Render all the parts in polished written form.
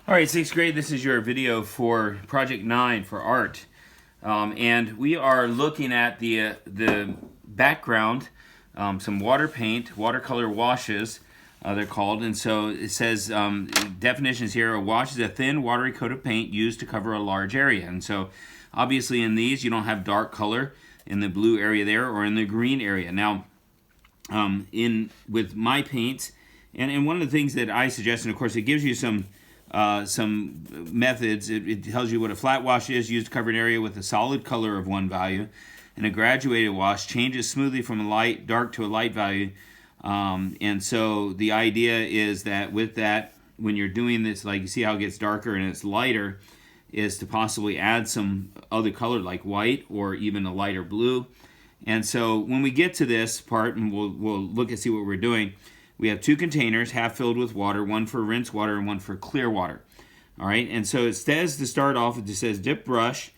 All right, sixth grade, this is your video for Project 9 for art. And we are looking at the background, some water paint, watercolor washes, they're called. And so it says, definitions here, a wash is a thin, watery coat of paint used to cover a large area. And so obviously in these, you don't have dark color in the blue area there or in the green area. Now, with my paints, and one of the things that I suggest, and of course it gives you some methods. It tells you what a flat wash is, used to cover an area with a solid color of one value, and a graduated wash changes smoothly from a dark to a light value. And so the idea is that with that, when you're doing this, like you see how it gets darker and it's lighter, is to possibly add some other color like white or even a lighter blue. And so when we get to this part, and we'll look and see what we're doing, we have two containers, half filled with water, one for rinse water and one for clear water. All right, and so it says to start off, it just says dip brush.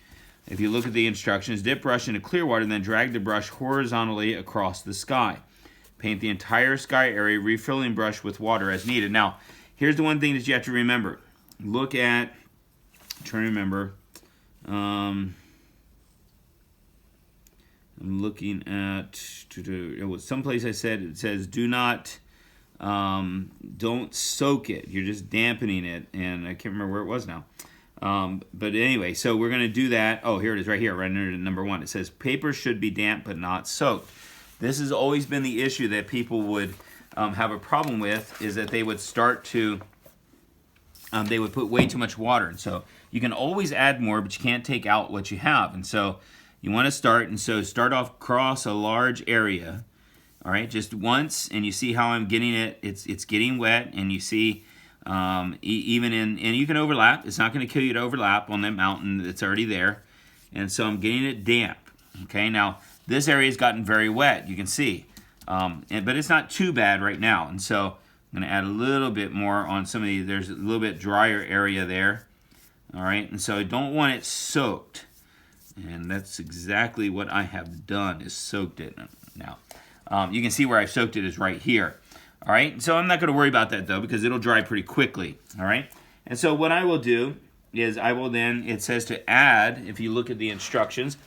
If you look at the instructions, dip brush into clear water, then drag the brush horizontally across the sky. Paint the entire sky area, refilling brush with water as needed. Now, here's the one thing that you have to remember. Look at, try to remember, I'm looking at, it was someplace I said, it says do not, don't soak it. You're just dampening it, and I can't remember where it was now. But anyway, so we're going to do that. Oh, here it is right here, right under number 1. It says paper should be damp but not soaked. This has always been the issue that people would have a problem with, is that they would start to, they would put way too much water. And so you can always add more, but you can't take out what you have. And so you want to start, and so start off across a large area. All right, just once, and you see how I'm getting it. It's getting wet, and you see even in, and you can overlap. It's not going to kill you to overlap on that mountain that's already there. And so I'm getting it damp. Okay, now this area has gotten very wet. You can see, but it's not too bad right now. And so I'm going to add a little bit more on some of these. There's a little bit drier area there. All right, and so I don't want it soaked. And that's exactly what I have done, is soaked it now. You can see where I've soaked it is right here. All right, so I'm not going to worry about that though, because it'll dry pretty quickly. All right, and so what I will do is I will then, it says to add, if you look at the instructions,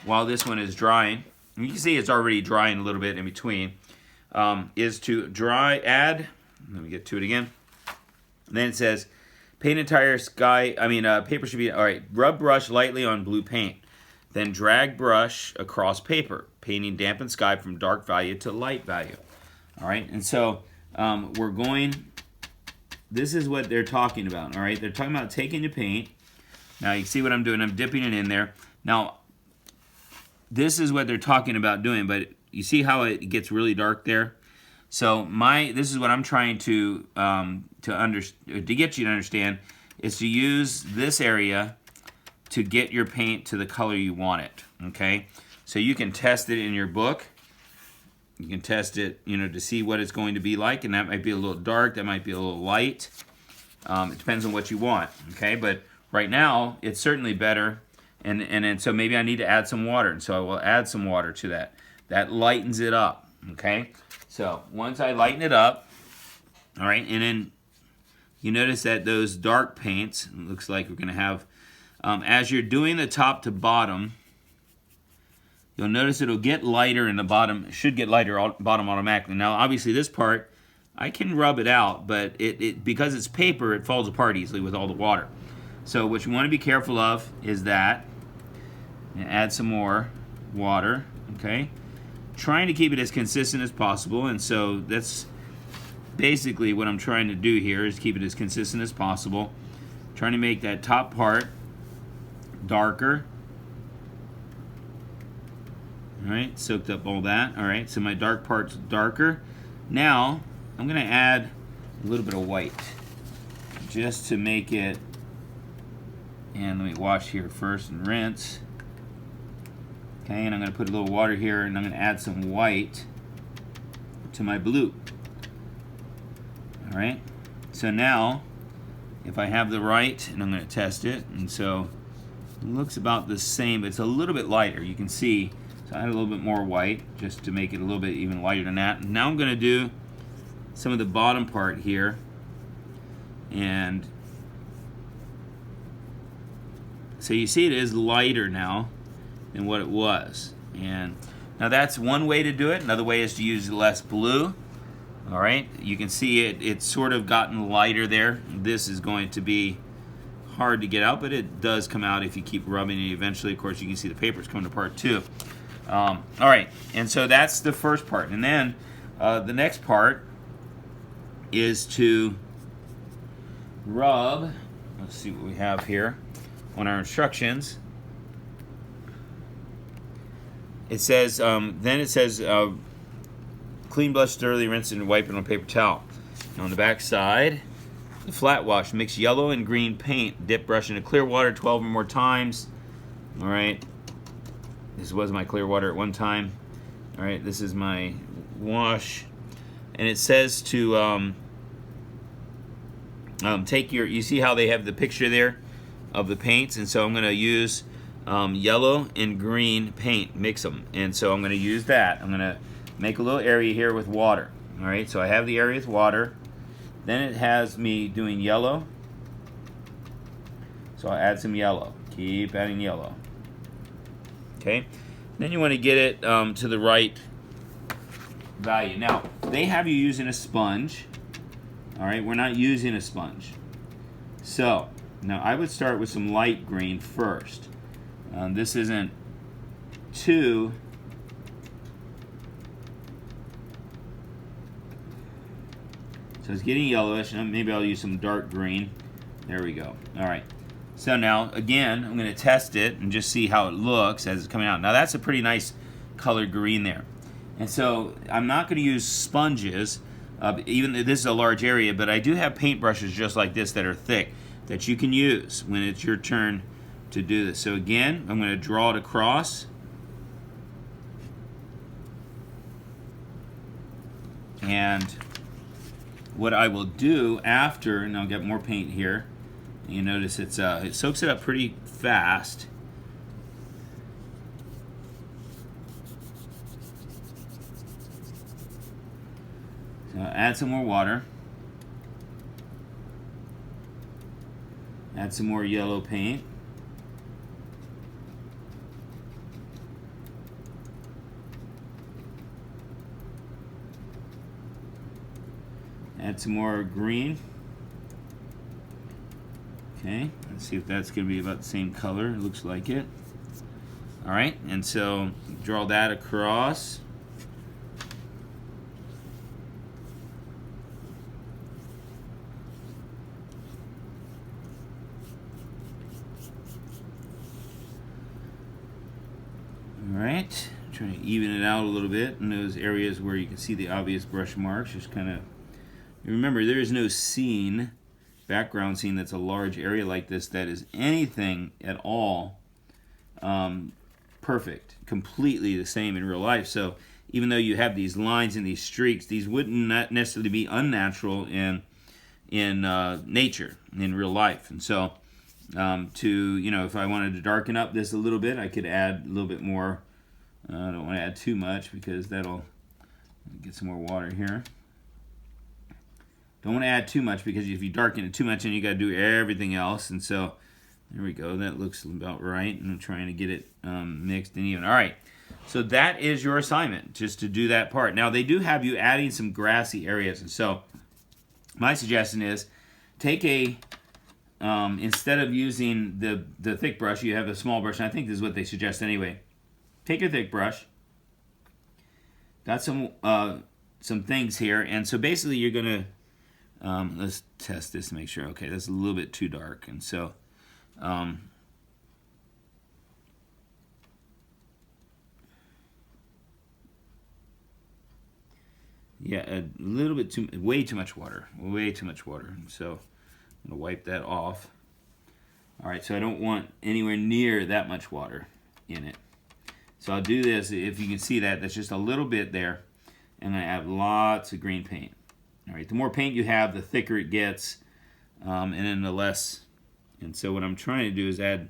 while this one is drying, you can see it's already drying a little bit in between, is to add, let me get to it again. And then it says, paint entire sky, paper should be, all right, rub brush lightly on blue paint. Then drag brush across paper, painting dampened sky from dark value to light value. All right, and so we're going, this is what they're talking about, all right? They're talking about taking the paint. Now you see what I'm doing, I'm dipping it in there. Now, this is what they're talking about doing, but you see how it gets really dark there? So this is what I'm trying to get you to understand, is to use this area to get your paint to the color you want it, okay? So you can test it in your book. You can test it, to see what it's going to be like, and that might be a little dark, that might be a little light. It depends on what you want, okay? But right now, it's certainly better, and so maybe I need to add some water, and so I will add some water to that. That lightens it up, okay? So once I lighten it up, all right, and then you notice that those dark paints, it looks like we're gonna have, as you're doing the top to bottom, you'll notice it'll get lighter in the bottom. It should get lighter bottom automatically. Now, obviously, this part, I can rub it out, but because it's paper, it falls apart easily with all the water. So what you want to be careful of is that, add some more water, okay? Trying to keep it as consistent as possible, and so that's basically what I'm trying to do here, is keep it as consistent as possible. Trying to make that top part darker. All right, soaked up all that. All right, so my dark part's darker. Now, I'm gonna add a little bit of white just to make it, and let me wash here first and rinse. Okay, and I'm gonna put a little water here, and I'm gonna add some white to my blue. All right, so now, if I have the right, and I'm gonna test it, and so it looks about the same, but it's a little bit lighter, you can see. So I add a little bit more white just to make it a little bit even lighter than that. And now I'm going to do some of the bottom part here, and So you see it is lighter now than what it was. And now that's one way to do it. Another way is to use less blue. All right, you can see it's sort of gotten lighter there. This is going to be hard to get out, but it does come out if you keep rubbing it. Eventually, of course, you can see the paper's coming apart too. All right, and so that's the first part. And then the next part is to rub. Let's see what we have here on our instructions. It says, then it says, clean brush thoroughly, rinse and wipe it on a paper towel. And on the back side, the flat wash. Mix yellow and green paint. Dip brush into clear water 12 or more times. All right. This was my clear water at one time. All right. This is my wash. And it says to take your, you see how they have the picture there of the paints? And so I'm going to use yellow and green paint. Mix them. And so I'm going to use that. I'm going to make a little area here with water. All right, so I have the area with water. Then it has me doing yellow. So I'll add some yellow. Keep adding yellow. Okay, then you want to get it to the right value. Now, they have you using a sponge. All right, we're not using a sponge. So, now I would start with some light green first. This isn't too... So it's getting yellowish, and maybe I'll use some dark green. There we go. All right. So now, again, I'm going to test it and just see how it looks as it's coming out. Now, that's a pretty nice colored green there. And so I'm not going to use sponges, even though this is a large area, but I do have paintbrushes just like this that are thick that you can use when it's your turn to do this. So again, I'm going to draw it across. And what I will do after, and I'll get more paint here, you notice it soaks it up pretty fast. So add some more water. Add some more yellow paint. Add some more green. Okay, let's see if that's going to be about the same color. It looks like it. All right, and so draw that across. All right, trying to even it out a little bit in those areas where you can see the obvious brush marks. Just kind of remember, there is no scene, background scene that's a large area like this that is anything at all perfect, completely the same in real life. So even though you have these lines and these streaks, these wouldn't not necessarily be unnatural in nature, in real life. And so if I wanted to darken up this a little bit, I could add a little bit more. I don't want to add too much because that'll get some more water here. Don't want to add too much because if you darken it too much, then you got to do everything else. And so there we go. That looks about right. And I'm trying to get it mixed and even. All right. So that is your assignment, just to do that part. Now, they do have you adding some grassy areas. And so my suggestion is take instead of using the thick brush, you have a small brush. And I think this is what they suggest anyway. Take your thick brush. Got some things here. And so basically you're going to let's test this to make sure. Okay, that's a little bit too dark, and so yeah, a little bit too, way too much water, and so I'm gonna wipe that off. All right, so I don't want anywhere near that much water in it. So I'll do this. If you can see that, that's just a little bit there, and I add lots of green paint. All right, the more paint you have, the thicker it gets, and then the less. And so what I'm trying to do is add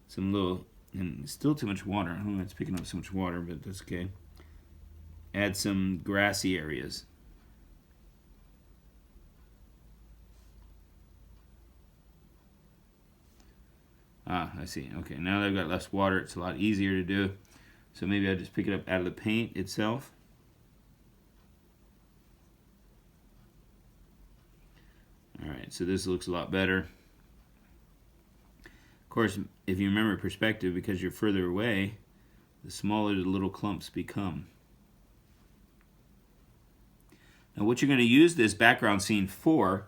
some little, and it's still too much water. I don't know if it's picking up so much water, but that's okay. Add some grassy areas. Ah, I see. Okay, now that I've got less water, it's a lot easier to do. So maybe I'll just pick it up out of the paint itself. All right, so this looks a lot better. Of course, if you remember perspective, because you're further away, the smaller the little clumps become. Now what you're going to use this background scene for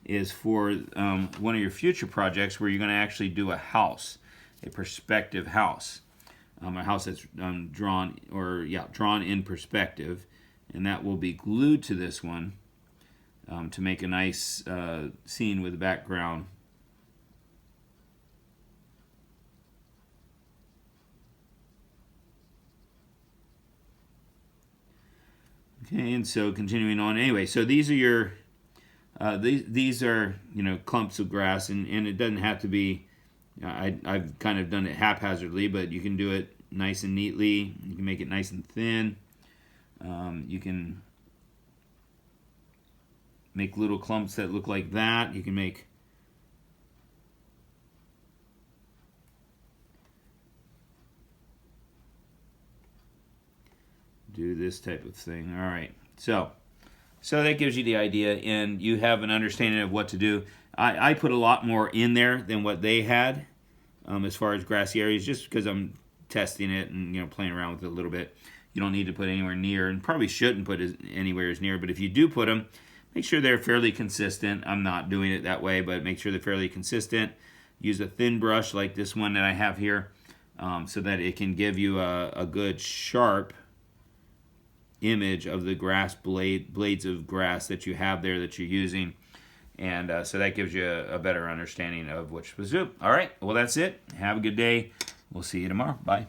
is for one of your future projects where you're going to actually do a house, a perspective house. A house that's drawn in perspective, and that will be glued to this one to make a nice scene with the background. Okay, and so continuing on. Anyway, so these are your these are clumps of grass, and it doesn't have to be. I've kind of done it haphazardly, but you can do it nice and neatly. You can make it nice and thin. You can make little clumps that look like that. You can make do this type of thing. All right, so that gives you the idea, and you have an understanding of what to do. I put a lot more in there than what they had as far as grassy areas, just because I'm testing it and playing around with it a little bit. You don't need to put anywhere near, and probably shouldn't put anywhere as near, but if you do put them, make sure they're fairly consistent. I'm not doing it that way, but make sure they're fairly consistent. Use a thin brush like this one that I have here so that it can give you a good sharp image of the blades of grass that you have there that you're using. And so that gives you a better understanding of what you're supposed to do. All right, well, that's it. Have a good day. We'll see you tomorrow. Bye.